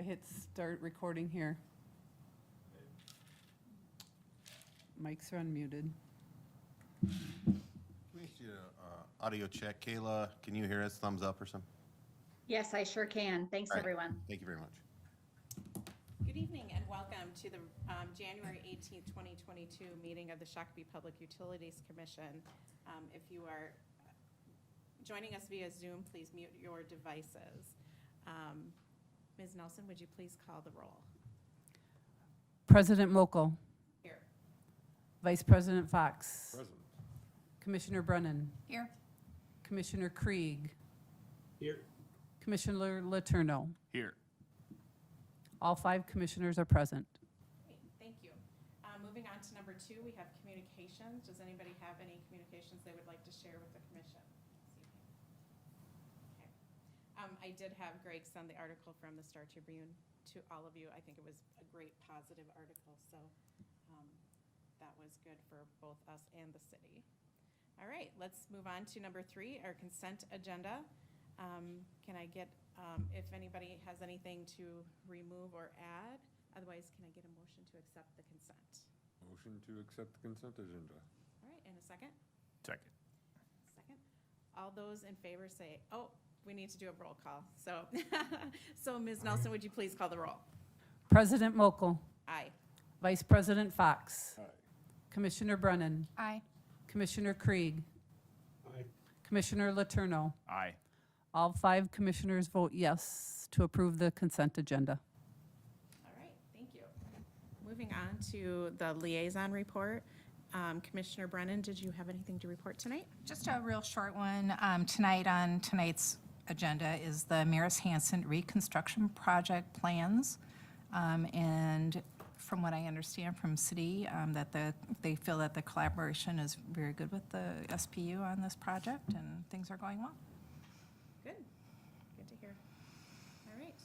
I hit start recording here. Mics are unmuted. We need to audio check. Kayla, can you hear us? Thumbs up or something? Yes, I sure can. Thanks, All right. everyone. Thank you very much. Good evening and welcome to the January 18th, 2022 meeting of the Shakopee Public Utilities Commission. If you are joining us via Zoom, please mute your devices. Ms. Nelson, would you please call the roll? President Mokel. Here. Vice President Fox. Present. Commissioner Brennan. Here. Commissioner Krieg. Here. Commissioner Letourneau. Here. All 5 commissioners are present. Great, thank you. Moving on to number 2, we have communications. Does anybody have any communications they would like to share with the commission this evening? Okay. I did have Greg send the article from the Star Tribune to all of you. I think it was a great positive article, so that was good for both us and the city. All right, let's move on to number 3, our consent agenda. Can I get, if anybody has anything to remove or add? Otherwise, can I get a motion to accept the consent? Motion to accept the consent agenda. All right, and a second? Second. Second. All those in favor say, oh, we need to do a roll call. So, so Ms. Nelson, would you please call the roll? President Mokel. Aye. Vice President Fox. Aye. Commissioner Brennan. Aye. Commissioner Krieg. Aye. Commissioner Letourneau. Aye. All 5 commissioners vote yes to approve the consent agenda. All right, thank you. Moving on to the liaison report. Commissioner Brennan, did you have anything to report tonight? Just a real short one. Tonight on tonight's agenda is the Maris Hansen reconstruction project plans. And from what I understand from city, they feel that the collaboration is very good with the SPU on this project and things are going well. Good. Good to hear. All right.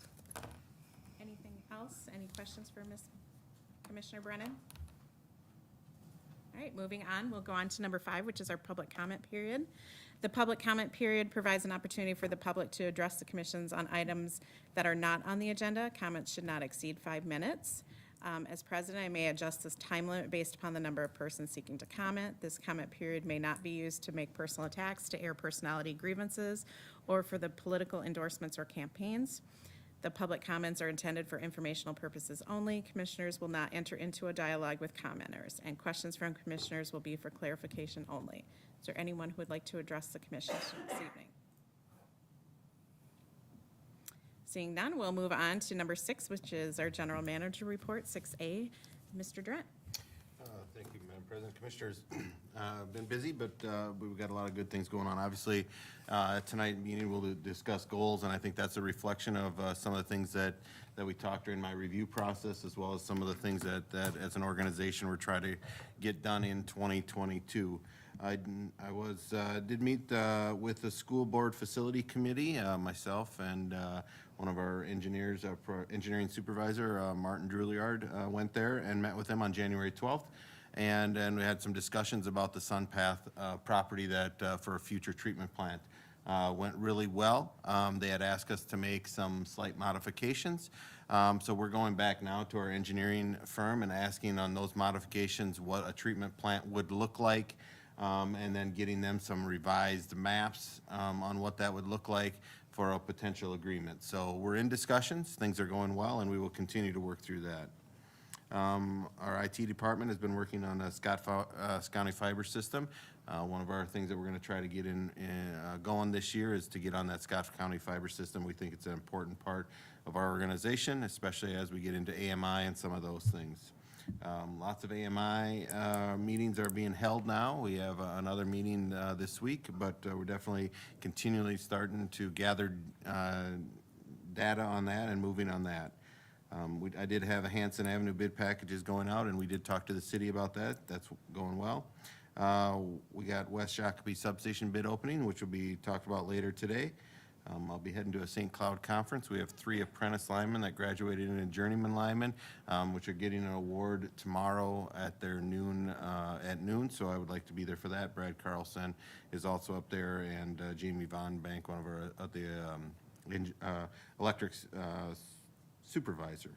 Anything else? Any questions for Commissioner Brennan? All right, moving on, we'll go on to number 5, which is our public comment period. The public comment period provides an opportunity for the public to address the commissions on items that are not on the agenda. Comments should not exceed 5 minutes. As president, I may adjust this time limit based upon the number of persons seeking to comment. This comment period may not be used to make personal attacks, to air personality grievances, or for the political endorsements or campaigns. The public comments are intended for informational purposes only. Commissioners will not enter into a dialogue with commenters, and questions from commissioners will be for clarification only. Is there anyone who would like to address the commission this evening? Seeing none, we'll move on to number 6, which is our general manager report, 6A. Mr. Drent. Thank you, Madam President. Commissioners, been busy, but we've got a lot of good things going on. Obviously, tonight meeting we'll discuss goals, and I think that's a reflection of some of the things that we talked during my review process, as well as some of the things that as an organization we're trying to get done in 2022. I did meet with the school board facility committee, myself and one of our engineers, engineering supervisor, Martin Drouillard, went there and met with them on January 12th. And we had some discussions about the SunPath property that for a future treatment plant. Went really well. They had asked us to make some slight modifications. So we're going back now to our engineering firm and asking on those modifications what a treatment plant would look like, and then getting them some revised maps on what that would look like for a potential agreement. So we're in discussions. Things are going well, and we will continue to work through that. Our IT department has been working on a Scott County fiber system. One of our things that we're going to try to get going this year is to get on that Scott County fiber system. We think it's an important part of our organization, especially as we get into AMI and some of those things. Lots of AMI meetings are being held now. We have another meeting this week, but we're definitely continually starting to gather data on that and moving on that. I did have a Hanson Avenue bid packages going out, and we did talk to the city about that. That's going well. We got West Shakopee substation bid opening, which will be talked about later today. I'll be heading to a St. Cloud conference. We have 3 apprentice linemen that graduated into journeyman linemen, which are getting an award tomorrow at their noon. So I would like to be there for that. Brad Carlson is also up there, and Jamie Von Bank, one of our electric supervisor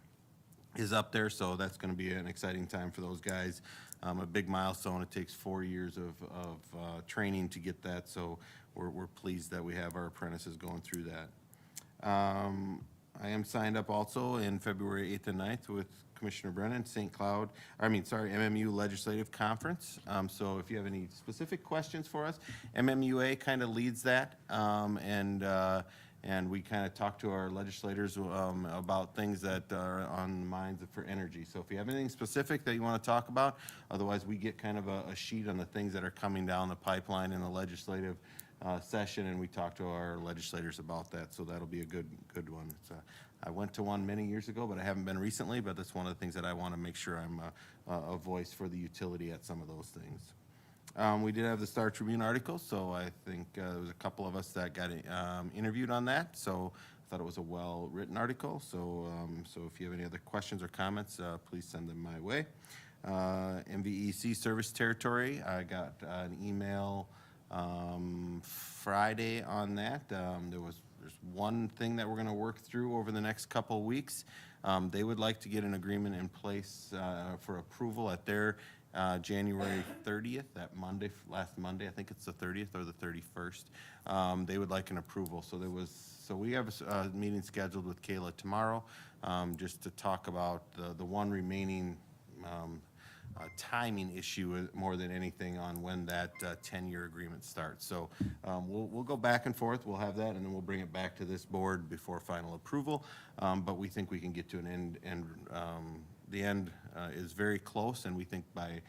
is up there, so that's going to be an exciting time for those guys. A big milestone. It takes 4 years of training to get that, so we're pleased that we have our apprentices going through that. I am signed up also in February 8th and 9th with Commissioner Brennan, MMU Legislative Conference. So if you have any specific questions for us, MMUA kind of leads that, and we kind of talk to our legislators about things that are on the minds for energy. So if you have anything specific that you want to talk about, otherwise we get kind of a sheet on the things that are coming down the pipeline in the legislative session, and we talk to our legislators about that. So that'll be a good one. I went to one many years ago, but I haven't been recently. But that's one of the things that I want to make sure I'm a voice for the utility at some of those things. We did have the Star Tribune article, so I think there was a couple of us that got interviewed on that. So I thought it was a well-written article. So if you have any other questions or comments, please send them my way. MVEC service territory, I got an email Friday on that. There's one thing that we're going to work through over the next couple of weeks. They would like to get an agreement in place for approval at their January 30th, last Monday, I think it's the 30th or the 31st. They would like an approval. So we have a meeting scheduled with Kayla tomorrow, just to talk about the one remaining timing issue more than anything on when that 10-year agreement starts. So we'll go back and forth. We'll have that, and then we'll bring it back to this board before final approval. But we think we can get to an end, and the end is very close, and we think by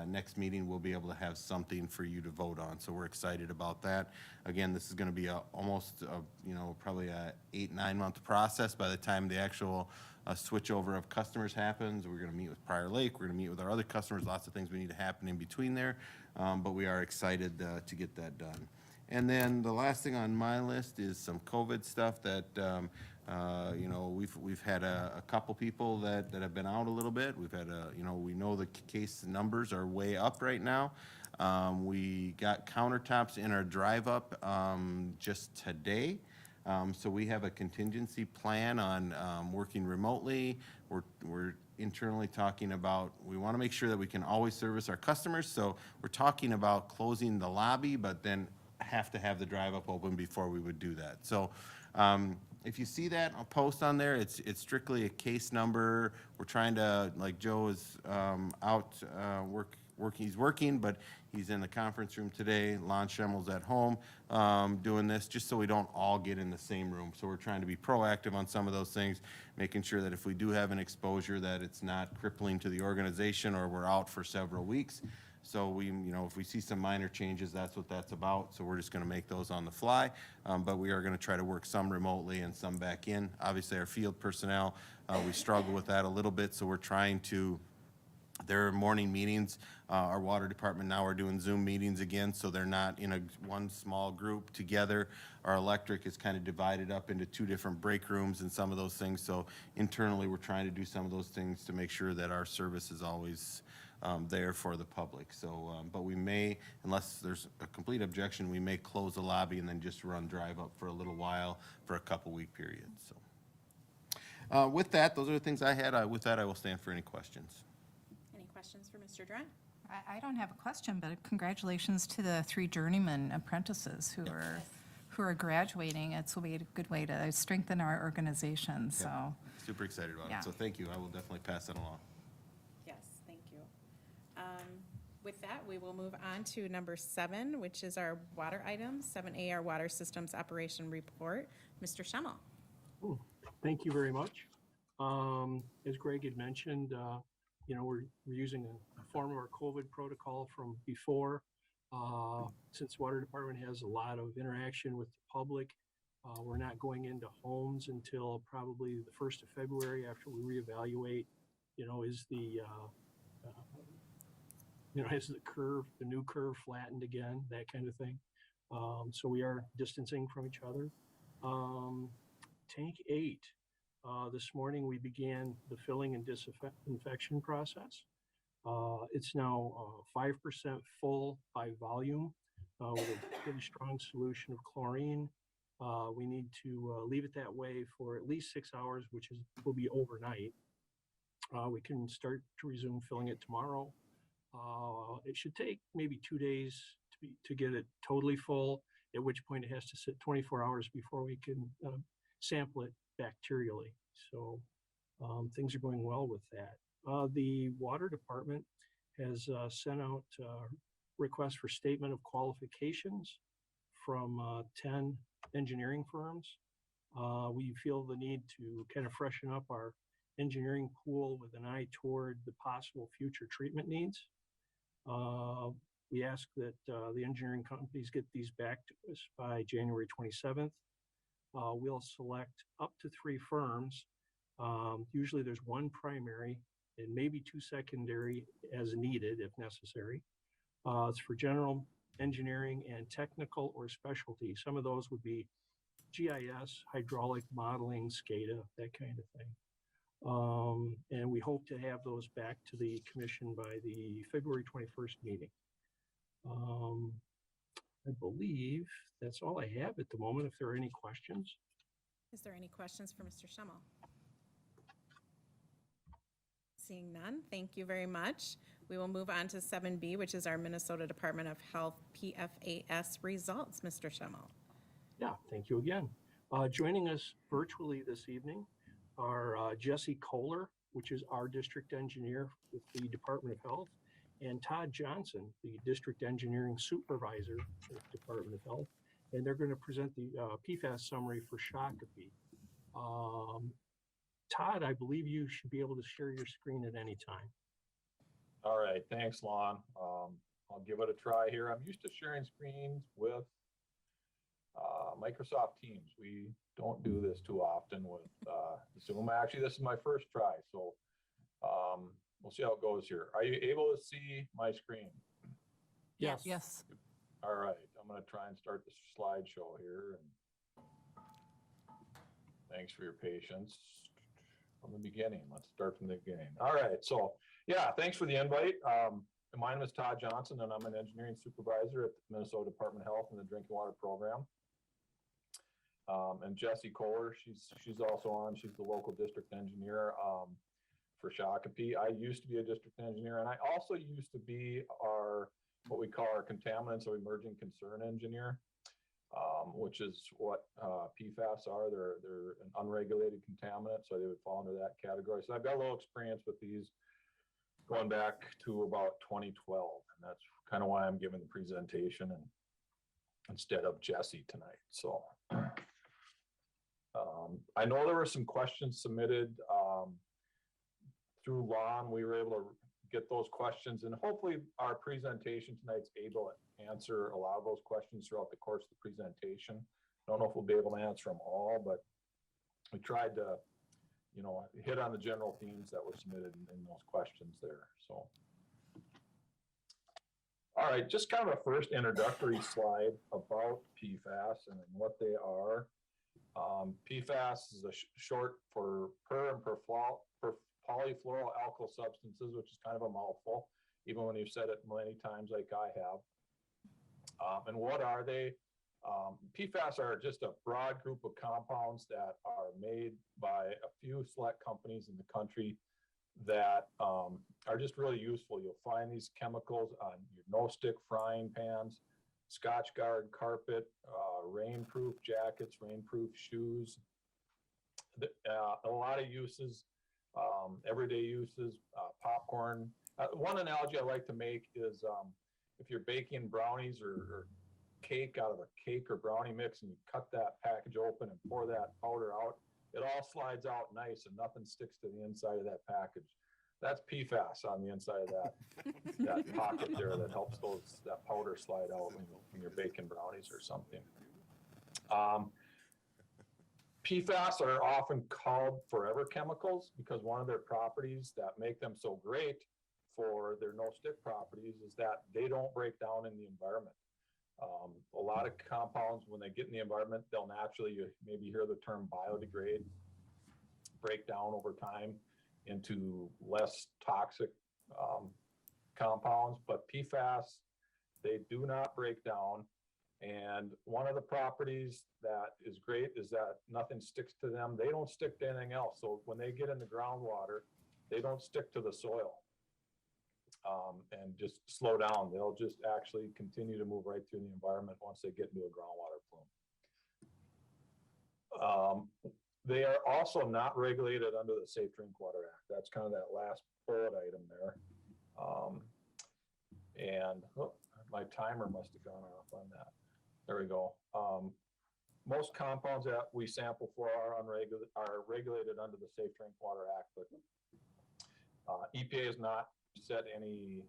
next meeting we'll be able to have something for you to vote on. So we're excited about that. Again, this is going to be probably a 8-9 month process by the time the actual switch over of customers happens. We're going to meet with Prior Lake. We're going to meet with our other customers. Lots of things we need to happen in between there, but we are excited to get that done. And then the last thing on my list is some COVID stuff that we've had a couple people that have been out a little bit. We've had we know the case numbers are way up right now. We got countertops in our drive up just today. So we have a contingency plan on working remotely. We're internally talking about, we want to make sure that we can always service our customers. So we're talking about closing the lobby, but then have to have the drive up open before we would do that. So if you see that, I'll post on there. It's strictly a case number. We're trying to, like Joe is out he's working, but he's in the conference room today. Lon Schemmel's at home doing this, just so we don't all get in the same room. So we're trying to be proactive on some of those things, making sure that if we do have an exposure, that it's not crippling to the organization or we're out for several weeks. So if we see some minor changes, that's what that's about. So we're just going to make those on the fly, but we are going to try to work some remotely and some back in. Obviously, our field personnel, we struggle with that a little bit, so we're trying to. There are morning meetings. Our water department now are doing Zoom meetings again, so they're not in one small group together. Our electric is kind of divided up into 2 different break rooms and some of those things. So internally, we're trying to do some of those things to make sure that our service is always there for the public. So, but we may, unless there's a complete objection, we may close the lobby and then just run drive up for a little while for a couple-week period. So, with that, those are the things I had. With that, I will stand for any questions. Any questions for Mr. Dren? I don't have a question, but congratulations to the 3 journeyman apprentices who are graduating. It's a good way to strengthen our organization. So Super excited about Yeah. it. So thank you. I will definitely pass that along. Yes, thank you. With that, we will move on to number 7, which is our water items, 7A, our water systems operation report. Mr. Schemmel. Thank you very much. As Greg had mentioned, we're using a form of our COVID protocol from before. Since water department has a lot of interaction with the public, we're not going into homes until probably the 1st of February after we reevaluate, has the new curve flattened again, that kind of thing. So we are distancing from each other. Tank 8. This morning we began the filling and disinfection process. It's now 5% full by volume with a pretty strong solution of chlorine. We need to leave it that way for at least 6 hours, which will be overnight. We can start to resume filling it tomorrow. It should take maybe 2 days to get it totally full, at which point it has to sit 24 hours before we can sample it bacterially. So things are going well with that. The water department has sent out requests for statement of qualifications from 10 engineering firms. We feel the need to kind of freshen up our engineering pool with an eye toward the possible future treatment needs. We ask that the engineering companies get these back to us by January 27th. We'll select up to 3 firms. Usually there's 1 primary and maybe 2 secondary as needed if necessary. It's for general engineering and technical or specialty. Some of those would be GIS, hydraulic modeling, SCADA, that kind of thing. And we hope to have those back to the commission by the February 21st meeting. I believe that's all I have at the moment. If there are any questions. Is there any questions for Mr. Schimmel? Seeing none, thank you very much. We will move on to 7B, which is our Minnesota Department of Health PFAS results. Mr. Schimmel. Yeah, thank you again. Joining us virtually this evening are Jesse Kohler, which is our district engineer with the Department of Health, and Todd Johnson, the district engineering supervisor with the Department of Health. And they're going to present the PFAS summary for Shakopee. Todd, I believe you should be able to share your screen at any time. All right, thanks, Lon. I'll give it a try here. I'm used to sharing screens with Microsoft Teams. We don't do this too often with Zoom. Actually, this is my first try, so we'll see how it goes here. Are you able to see my screen? Yes. Yes. All right, I'm going to try and start the slideshow here. And thanks for your patience. From the beginning, let's start from the beginning. All right, so yeah, thanks for the invite. My name is Todd Johnson, and I'm an engineering supervisor at the Minnesota Department of Health and the Drinking Water Program. And Jessie Kohler, she's also on. She's the local district engineer for Shakopee. I used to be a district engineer, and I also used to be what we call our contaminants or emerging concern engineer, which is what PFAS are. They're an unregulated contaminant, so they would fall into that category. So I've got a little experience with these going back to about 2012, and that's kind of why I'm giving the presentation instead of Jesse tonight. So I know there were some questions submitted through Lon. We were able to get those questions, and hopefully our presentation tonight's able to answer a lot of those questions throughout the course of the presentation. I don't know if we'll be able to answer them all, but we tried to, hit on the general themes that were submitted in those questions there. So, all right, just kind of a first introductory slide about PFAS and what they are. PFAS is a short for per and polyfluoroalkyl substances, which is kind of a mouthful, even when you've said it many times like I have. And what are they? PFAS are just a broad group of compounds that are made by a few select companies in the country that are just really useful. You'll find these chemicals on your no-stick frying pans, Scotch guard carpet, rainproof jackets, rainproof shoes. A lot of uses, everyday uses, popcorn. One analogy I like to make is if you're baking brownies or cake out of a cake or brownie mix, and you cut that package open and pour that powder out, it all slides out nice and nothing sticks to the inside of that package. That's PFAS on the inside of that pocket there that helps that powder slide out when you're baking brownies or something. PFAS are often called forever chemicals because one of their properties that make them so great for their no-stick properties is that they don't break down in the environment. A lot of compounds, when they get in the environment, they'll naturally, you maybe hear the term biodegrade, break down over time into less toxic compounds. But PFAS, they do not break down. And one of the properties that is great is that nothing sticks to them. They don't stick to anything else. So when they get in the groundwater, they don't stick to the soil and just slow down. They'll just actually continue to move right through the environment once they get into a groundwater plume. They are also not regulated under the Safe Drinking Water Act. That's kind of that last bullet item there. My timer must have gone off on that. There we go. Most compounds that we sample for are regulated under the Safe Drinking Water Act, but EPA has not set any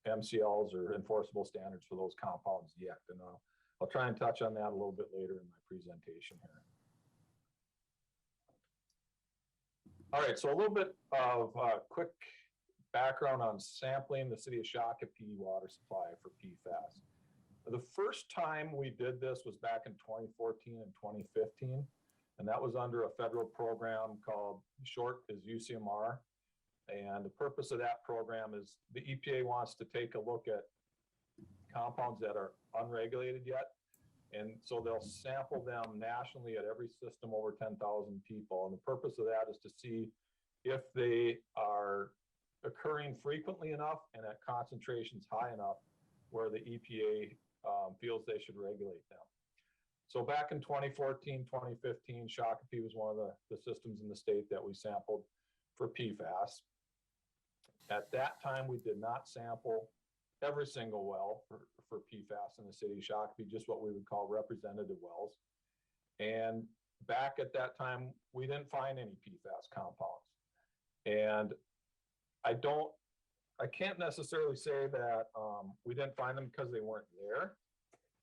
MCLs or enforceable standards for those compounds yet. And I'll try and touch on that a little bit later in my presentation here. All right, so a little bit of quick background on sampling the city of Shakopee water supply for PFAS. The first time we did this was back in 2014 and 2015, and that was under a federal program called, short is UCMR. And the purpose of that program is the EPA wants to take a look at compounds that are unregulated yet. And so they'll sample them nationally at every system over 10,000 people. And the purpose of that is to see if they are occurring frequently enough and at concentrations high enough where the EPA feels they should regulate them. So back in 2014, 2015, Shakopee was one of the systems in the state that we sampled for PFAS. At that time, we did not sample every single well for PFAS in the city of Shakopee, just what we would call representative wells. And back at that time, we didn't find any PFAS compounds. And I can't necessarily say that we didn't find them because they weren't there.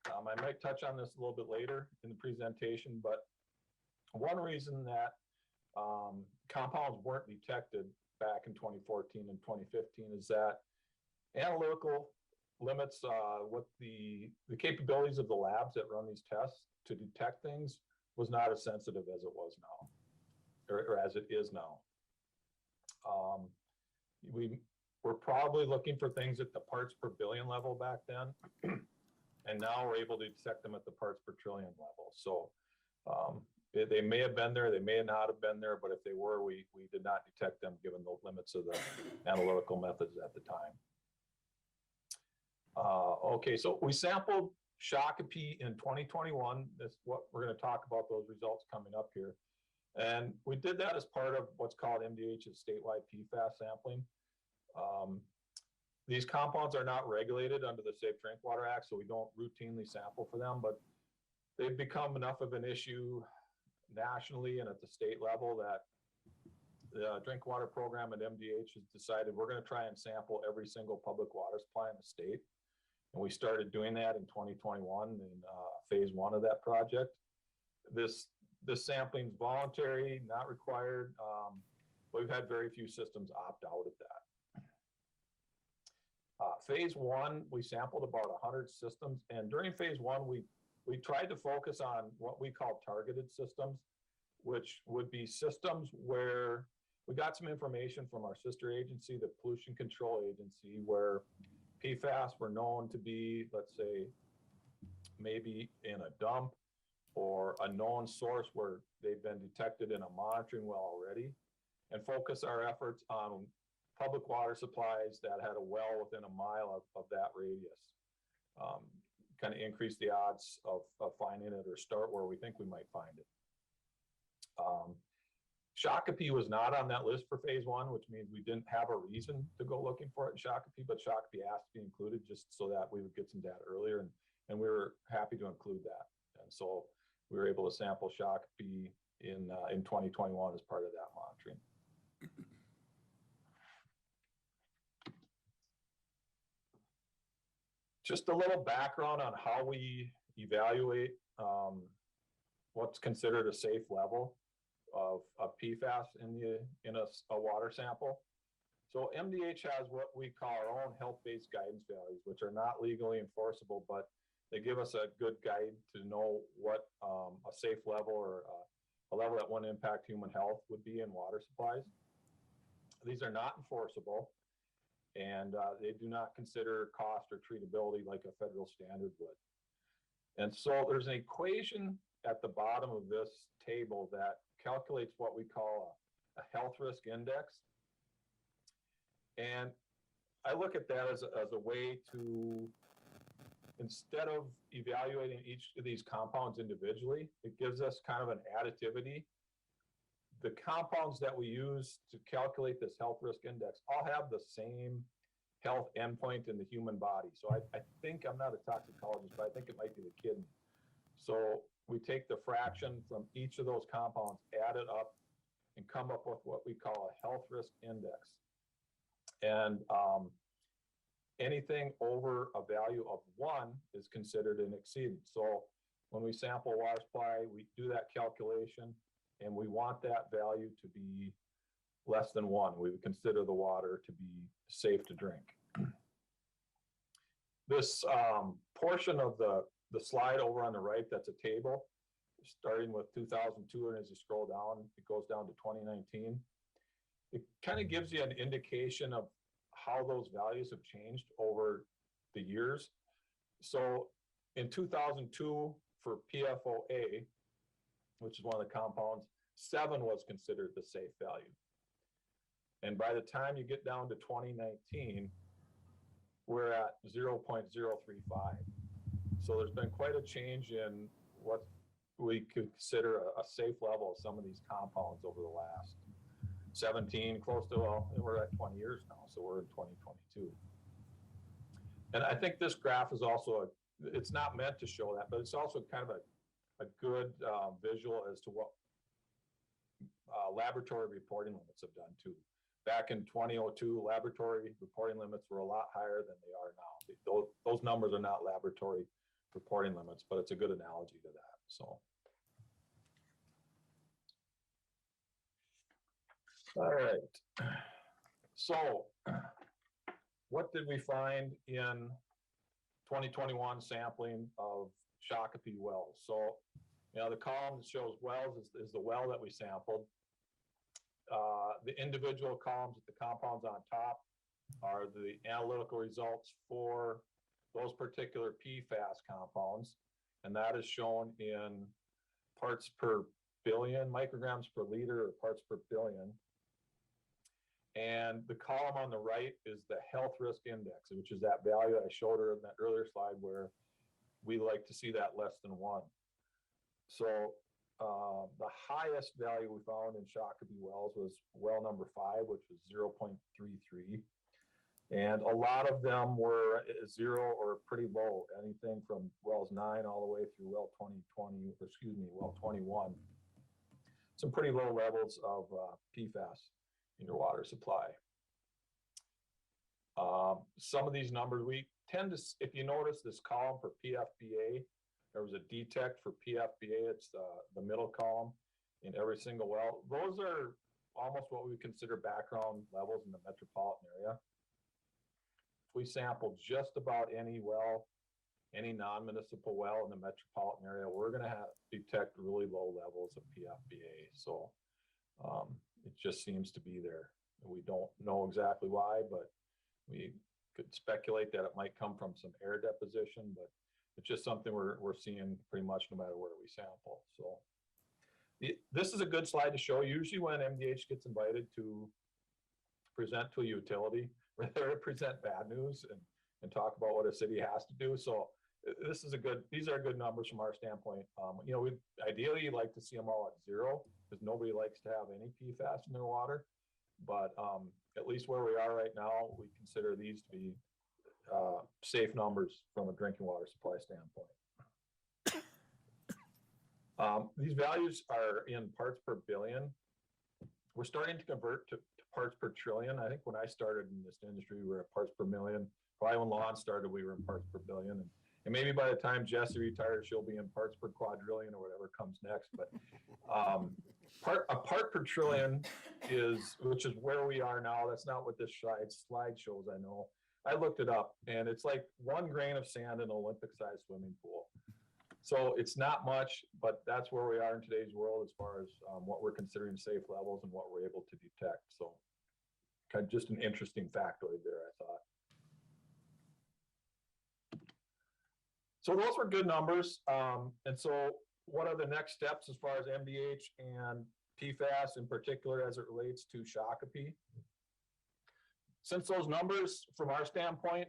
I might touch on this a little bit later in the presentation, but one reason that compounds weren't detected back in 2014 and 2015 is that analytical limits what the capabilities of the labs that run these tests to detect things was not as sensitive as it was now, or as it is now. We were probably looking for things at the parts per billion level back then, and now we're able to detect them at the parts per trillion level. So they may have been there, they may not have been there, but if they were, we did not detect them given the limits of the analytical methods at the time. Okay, so we sampled Shakopee in 2021. That's what we're going to talk about, those results coming up here. And we did that as part of what's called MDH's statewide PFAS sampling. These compounds are not regulated under the Safe Drinking Water Act, so we don't routinely sample for them, but they've become enough of an issue nationally and at the state level that the drinking water program at MDH has decided we're going to try and sample every single public water supply in the state. And we started doing that in 2021 in phase 1 of that project. This sampling is voluntary, not required, but we've had very few systems opt out of that. Phase 1, we sampled about 100 systems, and during phase 1, we tried to focus on what we call targeted systems, which would be systems where we got some information from our sister agency, the Pollution Control Agency, where PFAS were known to be, let's say, maybe in a dump or a known source where they've been detected in a monitoring well already, and focus our efforts on public water supplies that had a well within a mile of that radius. Kind of increase the odds of finding it or start where we think we might find it. Shakopee was not on that list for phase 1, which means we didn't have a reason to go looking for it in Shakopee, but Shakopee asked to be included just so that we would get some data earlier, and we were happy to include that. And so we were able to sample Shakopee in 2021 as part of that monitoring. Just a little background on how we evaluate what's considered a safe level of PFAS in a water sample. So MDH has what we call our own health-based guidance values, which are not legally enforceable, but they give us a good guide to know what a safe level or a level that wouldn't impact human health would be in water supplies. These are not enforceable, and they do not consider cost or treatability like a federal standard would. And so there's an equation at the bottom of this table that calculates what we call a health risk index. And I look at that as a way to, instead of evaluating each of these compounds individually, it gives us kind of an additivity. The compounds that we use to calculate this health risk index all have the same health endpoint in the human body. So I think, I'm not a toxicologist, but I think it might be the kidney. So we take the fraction from each of those compounds, add it up, and come up with what we call a health risk index. And anything over a value of 1 is considered an exceedance. So when we sample water supply, we do that calculation, and we want that value to be less than 1. We would consider the water to be safe to drink. This portion of the slide over on the right, that's a table, starting with 2002, and as you scroll down, it goes down to 2019. It kind of gives you an indication of how those values have changed over the years. So in 2002, for PFOA, which is one of the compounds, 7 was considered the safe value. And by the time you get down to 2019, we're at 0.035. So there's been quite a change in what we could consider a safe level of some of these compounds over the last 17, close to, well, we're at 20 years now, so we're in 2022. And I think this graph is also, it's not meant to show that, but it's also kind of a good visual as to what laboratory reporting limits have done too. Back in 2002, laboratory reporting limits were a lot higher than they are now. Those numbers are not laboratory reporting limits, but it's a good analogy to that. So. All right. So what did we find in 2021 sampling of Shakopee wells? So, you know, the column that shows wells is the well that we sampled. The individual columns with the compounds on top are the analytical results for those particular PFAS compounds. And that is shown in parts per billion, micrograms per liter, or parts per billion. And the column on the right is the health risk index, which is that value I showed her in that earlier slide where we like to see that less than 1. So the highest value we found in Shakopee wells was well number 5, which was 0.33. And a lot of them were 0 or pretty low, anything from wells 9 all the way through well 21. Some pretty low levels of PFAS in your water supply. Some of these numbers, we tend to, if you notice this column for PFBA, there was a detect for PFBA, it's the middle column in every single well. Those are almost what we consider background levels in the metropolitan area. If we sample just about any well, any non-municipal well in the metropolitan area, we're gonna detect really low levels of PFBA. So it just seems to be there. We don't know exactly why, but we could speculate that it might come from some air deposition, but it's just something we're seeing pretty much no matter where we sample. So this is a good slide to show. Usually when MDH gets invited to present to a utility, we're there to present bad news and talk about what a city has to do. So this is these are good numbers from our standpoint. You know, we ideally like to see them all at 0 because nobody likes to have any PFAS in their water. But at least where we are right now, we consider these to be safe numbers from a drinking water supply standpoint. These values are in parts per billion. We're starting to convert to parts per trillion. I think when I started in this industry, we were at parts per million. Probably when Lon started, we were in parts per billion. And maybe by the time Jesse retires, she'll be in parts per quadrillion or whatever comes next. But a part per trillion which is where we are now. That's not what this slide shows, I know. I looked it up, and it's like 1 grain of sand in an Olympic-sized swimming pool. So it's not much, but that's where we are in today's world as far as what we're considering safe levels and what we're able to detect. So kind of just an interesting factoid there, I thought. So those were good numbers. And so what are the next steps as far as MDH and PFAS in particular as it relates to Shakopee? Since those numbers, from our standpoint,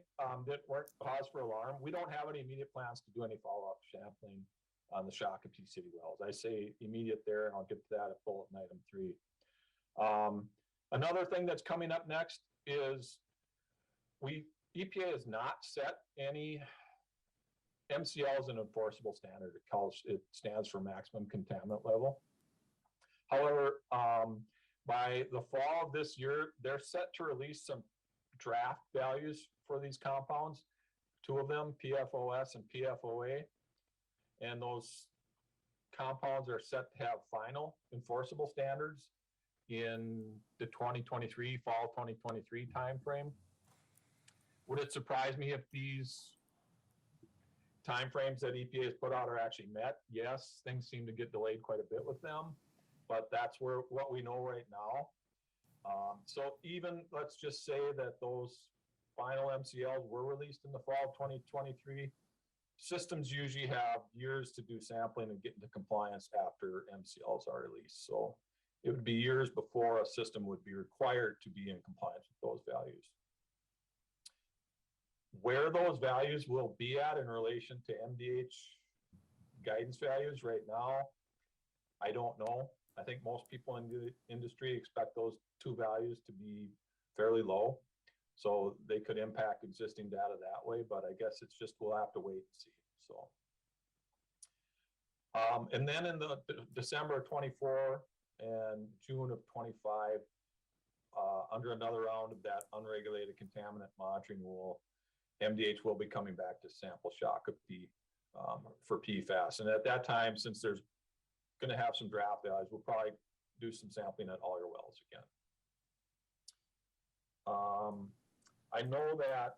weren't cause for alarm, we don't have any immediate plans to do any follow-up sampling on the Shakopee city wells. I say immediate there, and I'll get to that at bullet item 3. Another thing that's coming up next is EPA has not set any MCL an enforceable standard. It stands for maximum contaminant level. However, by the fall of this year, they're set to release some draft values for these compounds, 2 of them, PFOS and PFOA. And those compounds are set to have final enforceable standards in the 2023, fall 2023 timeframe. Would it surprise me if these timeframes that EPA has put out are actually met? Yes, things seem to get delayed quite a bit with them, but that's what we know right now. So even, let's just say that those final MCLs were released in the fall of 2023, systems usually have years to do sampling and get into compliance after MCLs are released. So it would be years before a system would be required to be in compliance with those values. Where those values will be at in relation to MDH guidance values right now, I don't know. I think most people in the industry expect those 2 values to be fairly low. So they could impact existing data that way, but I guess it's just, we'll have to wait and see. So, and then in the December of 24 and June of 25, under another round of that unregulated contaminant monitoring rule, MDH will be coming back to sample Shakopee for PFAS. And at that time, since there's going to have some draft values, we'll probably do some sampling at all your wells again. I know that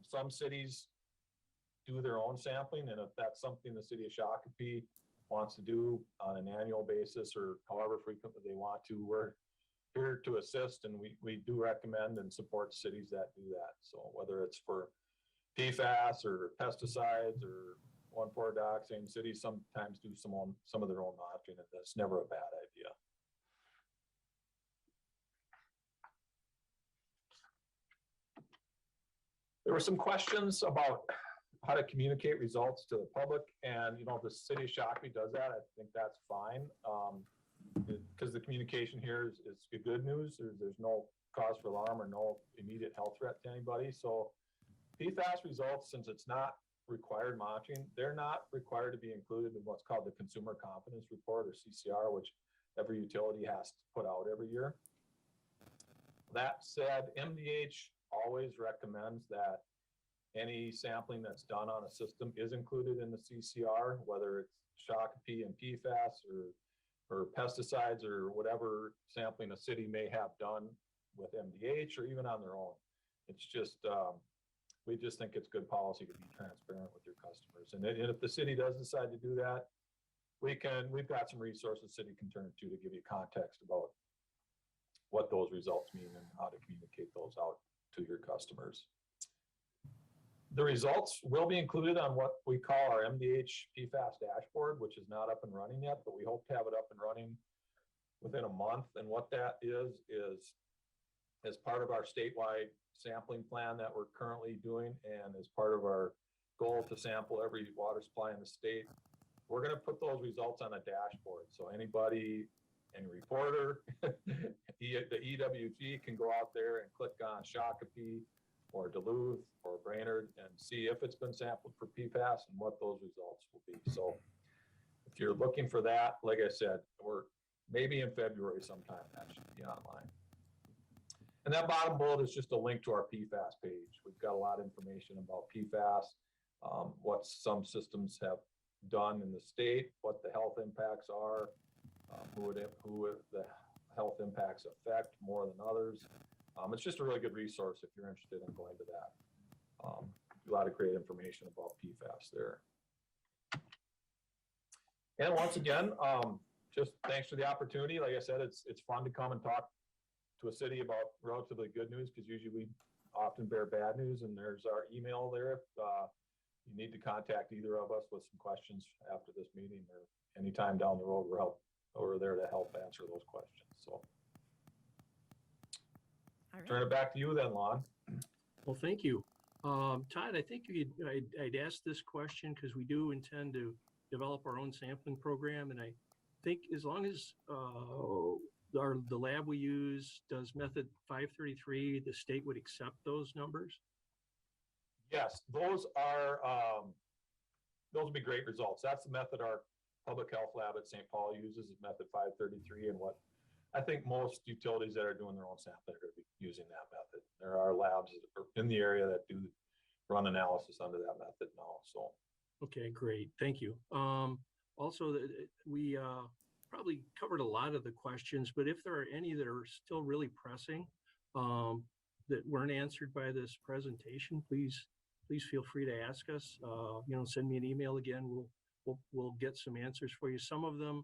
some cities do their own sampling, and if that's something the city of Shakopee wants to do on an annual basis or however frequently they want to, we're here to assist, and we do recommend and support cities that do that. So whether it's for PFAS or pesticides or 1,4-dioxane, cities sometimes do some of their own monitoring, and that's never a bad idea. There were some questions about how to communicate results to the public, and the city of Shakopee does that. I think that's fine, because the communication here is good news. There's no cause for alarm or no immediate health threat to anybody. So PFAS results, since it's not required monitoring, they're not required to be included in what's called the Consumer Confidence Report, or CCR, which every utility has to put out every year. That said, MDH always recommends that any sampling that's done on a system is included in the CCR, whether it's Shakopee and PFAS or pesticides or whatever sampling a city may have done with MDH or even on their own. It's just, we just think it's good policy to be transparent with your customers. And if the city does decide to do that, we've got some resources the city can turn to give you context about what those results mean and how to communicate those out to your customers. The results will be included on what we call our MDH PFAS dashboard, which is not up and running yet, but we hope to have it up and running within a month. And what that is as part of our statewide sampling plan that we're currently doing, and as part of our goal to sample every water supply in the state, we're going to put those results on a dashboard. So anybody, any reporter, the EWG can go out there and click on Shakopee or Duluth or Brainerd and see if it's been sampled for PFAS and what those results will be. So if you're looking for that, like I said, we're maybe in February sometime, that should be online. And that bottom bullet is just a link to our PFAS page. We've got a lot of information about PFAS, what some systems have done in the state, what the health impacts are, who the health impacts affect more than others. It's just a really good resource if you're interested in going to that. A lot of great information about PFAS there. And once again, just thanks for the opportunity. Like I said, it's fun to come and talk to a city about relatively good news, because usually we often bear bad news, and there's our email there. If you need to contact either of us with some questions after this meeting or anytime down the road, we're there to help answer those questions. So All right. turn it back to you then, Lon. Well, thank you. Todd, I think I'd ask this question because we do intend to develop our own sampling program. And I think as long as the lab we use does method 533, the state would accept those numbers. Yes, those would be great results. That's the method our public health lab at St. Paul uses, is method 533, and what I think most utilities that are doing their own sampling are going to be using that method. There are labs in the area that do run analysis under that method now. So, Okay, great. Thank you. Also, we probably covered a lot of the questions, but if there are any that are still really pressing that weren't answered by this presentation, please feel free to ask us. Send me an email again. We'll get some answers for you. Some of them,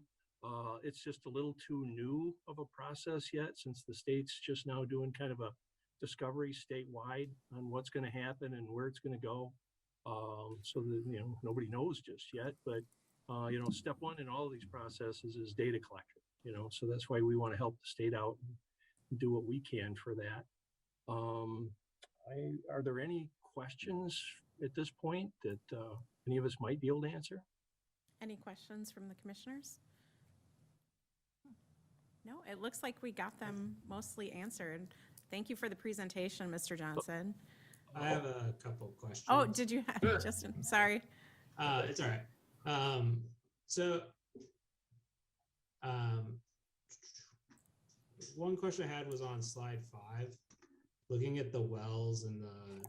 it's just a little too new of a process yet, since the state's just now doing kind of a discovery statewide on what's going to happen and where it's going to go. So that, nobody knows just yet, but, step one in all of these processes is data collection, so that's why we want to help the state out and do what we can for that. Are there any questions at this point that any of us might be able to answer? Any questions from the commissioners? No, it looks like we got them mostly answered. Thank you for the presentation, Mr. Johnson. I have a couple of questions. Oh, did you have, Justin? Sorry. It's all right. One question I had was on slide 5, looking at the wells and the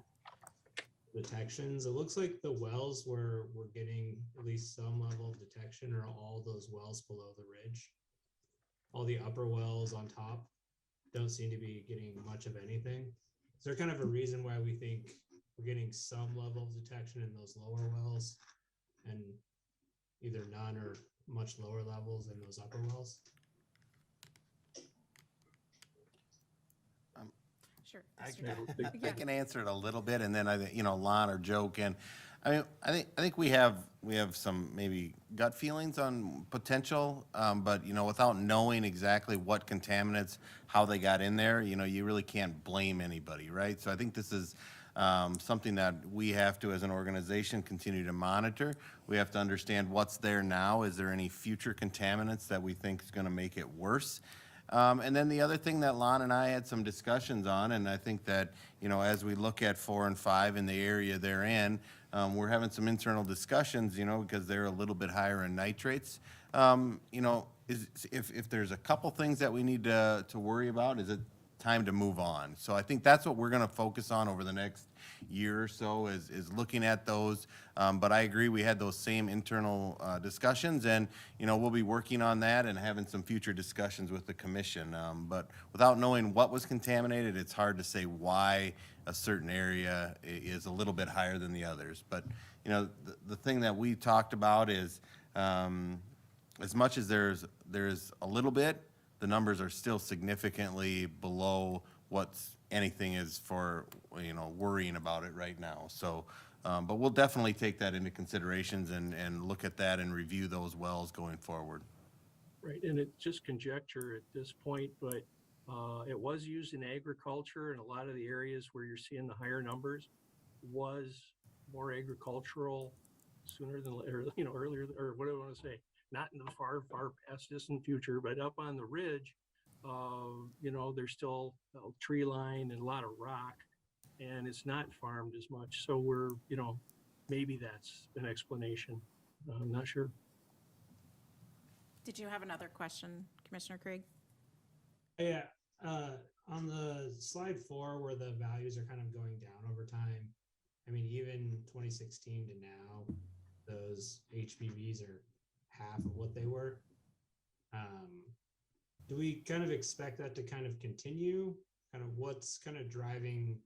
detections. It looks like the wells were getting at least some level of detection, or all those wells below the ridge. All the upper wells on top don't seem to be getting much of anything. Is there kind of a reason why we think we're getting some level of detection in those lower wells and either none or much lower levels in those upper wells? Sure. I can answer it a little bit, and then Lon or Joe can. I think we have some maybe gut feelings on potential, but without knowing exactly what contaminants, how they got in there, you really can't blame anybody, right? So I think this is something that we have to, as an organization, continue to monitor. We have to understand what's there now. Is there any future contaminants that we think is going to make it worse? And then the other thing that Lon and I had some discussions on, and I think that, as we look at 4 and 5 in the area they're in, we're having some internal discussions, because they're a little bit higher in nitrates. If there's a couple things that we need to worry about, is it time to move on? So I think that's what we're going to focus on over the next year or so, is looking at those. But I agree, we had those same internal discussions, and we'll be working on that and having some future discussions with the commission. But without knowing what was contaminated, it's hard to say why a certain area is a little bit higher than the others. But the thing that we talked about is, as much as there's a little bit, the numbers are still significantly below what anything is for worrying about it right now. So, but we'll definitely take that into considerations and look at that and review those wells going forward. Right, and it's just conjecture at this point, but it was used in agriculture, and a lot of the areas where you're seeing the higher numbers was more agricultural sooner than later, earlier, or what do I want to say? Not in the far past distant future, but up on the ridge, there's still tree line and a lot of rock, and it's not farmed as much. So we're, maybe that's an explanation. I'm not sure. Did you have another question, Commissioner Craig? Yeah, on the slide 4, where the values are kind of going down over time, I mean, even 2016 to now, those HPVs are half of what they were. Do we kind of expect that to kind of continue? Kind of what's kind of driving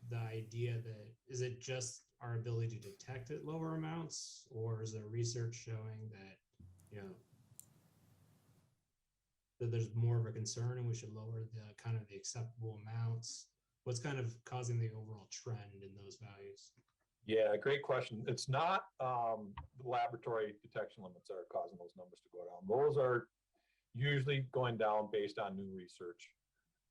the idea that, is it just our ability to detect at lower amounts, or is there research showing that, that there's more of a concern and we should lower the kind of the acceptable amounts? What's kind of causing the overall trend in those values? Yeah, great question. It's not the laboratory detection limits that are causing those numbers to go down. Those are usually going down based on new research.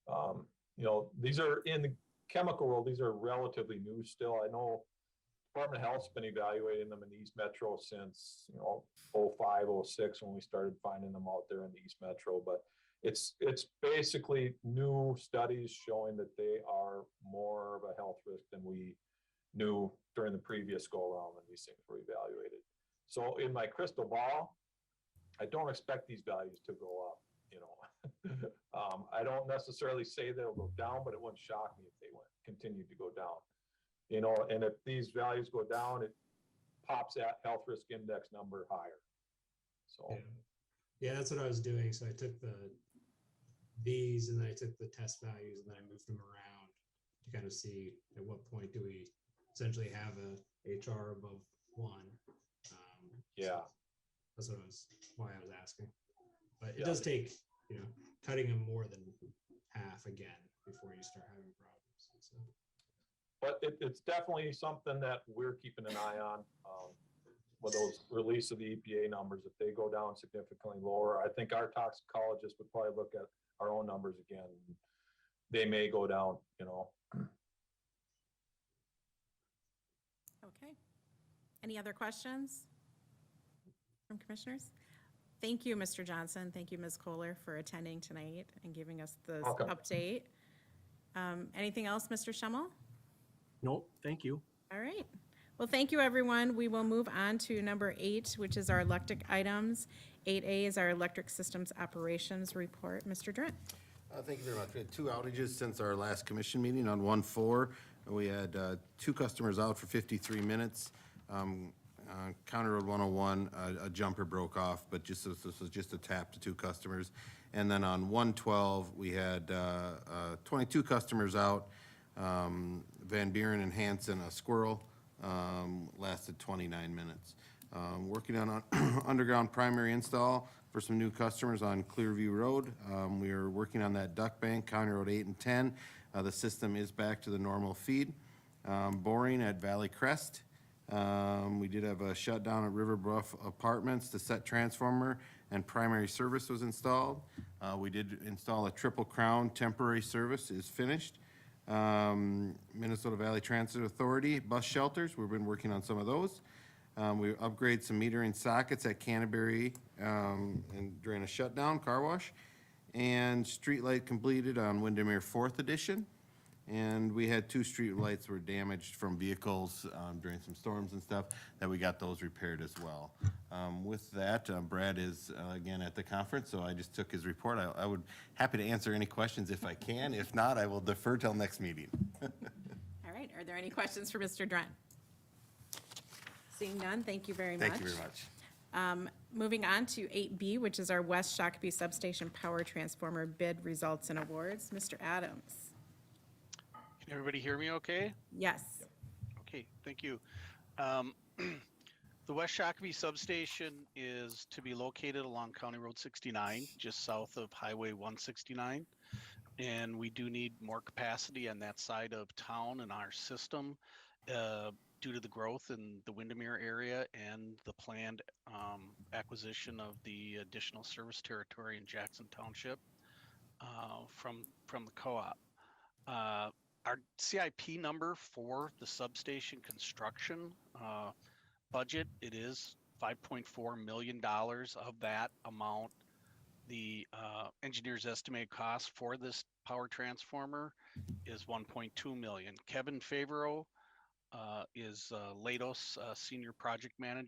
You know, these are in the chemical world, these are relatively new still. I know Department of Health's been evaluating them in the East Metro since, you know, 05, 06 when we started finding them out there in the East Metro. But it's basically new studies showing that they are more of a health risk than we knew during the previous go around when these things were evaluated. So in my crystal ball, I don't expect these values to go up, you know. I don't necessarily say they'll go down, but it wouldn't shock me if they continued to go down. You know, and if these values go down, it pops that health risk index number higher. So Yeah. Yeah, that's what I was doing. So I took these and then I took the test values and then I moved them around to kind of see at what point do we essentially have a HR above 1. yeah, So that's why I was asking. But it Yeah. does take, you know, cutting them more than half again before you start having problems. So. but it's definitely something that we're keeping an eye on. With those release of the EPA numbers, if they go down significantly lower, I think our toxicologist would probably look at our own numbers again. They may go down, you know. Okay. Any other questions from commissioners? Thank you, Mr. Johnson. Thank you, Ms. Kohler, for attending tonight and giving us this Welcome. update. Anything else, Mr. Schemmel? Nope, thank you. All right. Well, thank you, everyone. We will move on to number 8, which is our electric items. 8A is our electric systems operations report. Mr. Drent. Thank you very much. We had 2 outages since our last commission meeting. On 1/4, we had 2 customers out for 53 minutes. County Road 101, a jumper broke off, but this was just a tap to 2 customers. And then on 112, we had 22 customers out. Van Buren and Hanson, a squirrel, lasted 29 minutes. Working on an underground primary install for some new customers on Clearview Road. We are working on that duct bank, County Road 8 and 10. The system is back to the normal feed. Boring at Valley Crest. We did have a shutdown at River Bluff Apartments. The set transformer and primary service was installed. We did install a Triple Crown temporary service is finished. Minnesota Valley Transit Authority bus shelters, we've been working on some of those. We upgrade some metering sockets at Canterbury and during a shutdown car wash. And street light completed on Windermere 4th edition. And we had 2 street lights were damaged from vehicles during some storms and stuff, that we got those repaired as well. With that, Brad is again at the conference, so I just took his report. I would happy to answer any questions if I can. If not, I will defer till next meeting. All right. Are there any questions for Mr. Drent? Seeing none, thank you very much. Thank you very much. Moving on to 8B, which is our West Shakopee Substation Power Transformer bid results and awards. Mr. Adams. Can everybody hear me okay? Yes. Okay, thank you. The West Shakopee substation is to be located along County Road 69, just south of Highway 169. And we do need more capacity on that side of town and our system due to the growth in the Windermere area and the planned acquisition of the additional service territory in Jackson Township from the co-op. Our CIP number for the substation construction budget, it is $5.4 million. Of that amount, the engineer's estimated cost for this power transformer is $1.2 million. Kevin Favreau is Lados Senior Project Manager